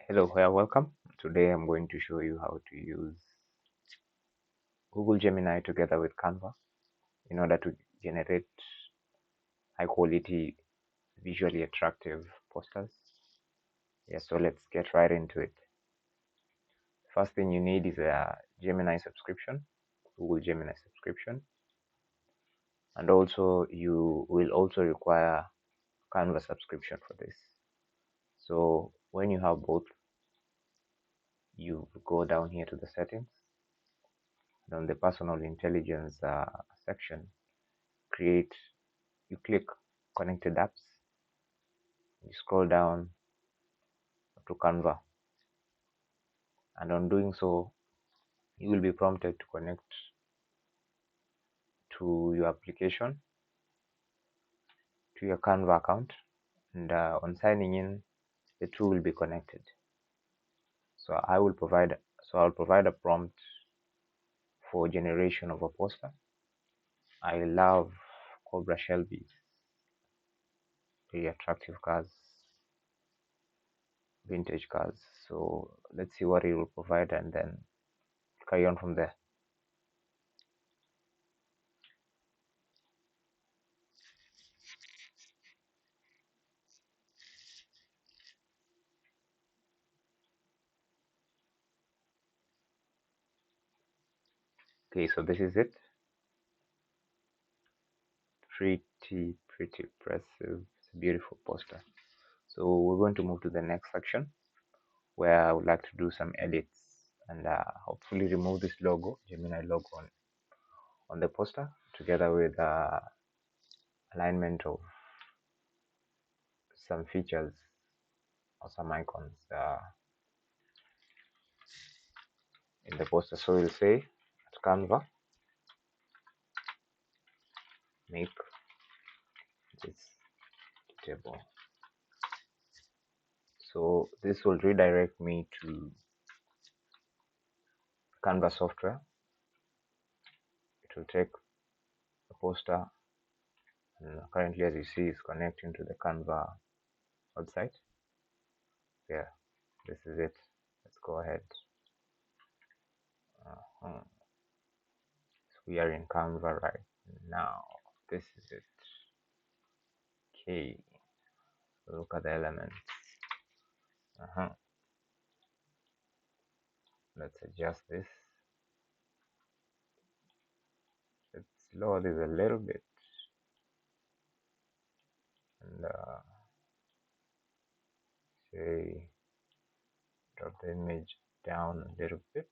Hello, welcome. Today I'm going to show you how to use Google Gemini together with Canva in order to generate high quality, visually attractive posters. So let's get right into it. First thing you need is a Gemini subscription, Google Gemini subscription, and also you will also require Canva subscription for this. So when you have both, you go down here to the settings, and on the personal intelligence section, you click connected apps, you scroll down to Canva, and on doing so you will be prompted to connect to your application, to your Canva account, and on signing in the two will be connected. So I'll provide a prompt for generation of a poster. I love Cobra Shelby, very attractive cars, vintage cars. So let's see what it will provide and then carry on from there. Okay, so this is it. Pretty impressive. It's a beautiful poster. So we're going to move to the next section where I would like to do some edits and hopefully remove this logo, Gemini logo, on the poster, together with alignment of some features or some icons in the poster. So we'll say at Canva, make this table. So this will redirect me to Canva software. It will take the poster, and currently, as you see, is connecting to the Canva website. Yeah, this is it. Let's go ahead. So we are in Canva right now. This is it. Okay, look at the elements. Let's adjust this. Let's lower this a little bit and say drop the image down a little bit.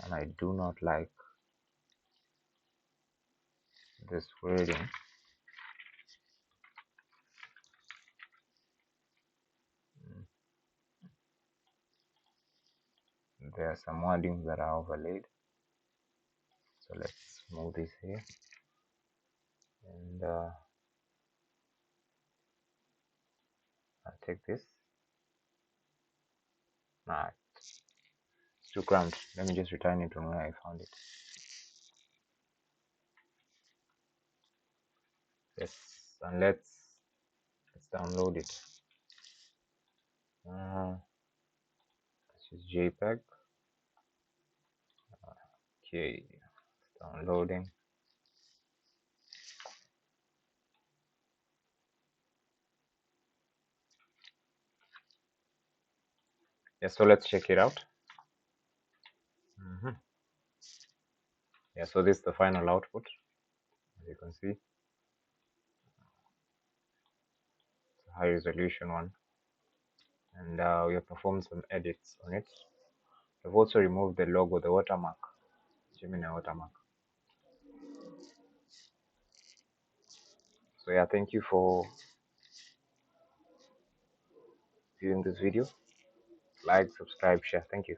And I do not like this wording. There are some wordings that are overlaid, so let's move this here and I'll take this. Nah, it's too cramped. Let me just return it from where I found it. Yes, and let's download it. This is JPEG. Okay, it's downloading. Yeah, so let's check it out. Yeah, so this is the final output. As you can see, it's a high resolution one, and we have performed some edits on it. We've also removed the logo, the watermark, Gemini watermark. So yeah, thank you for viewing this video. Like, subscribe, share. Thank you.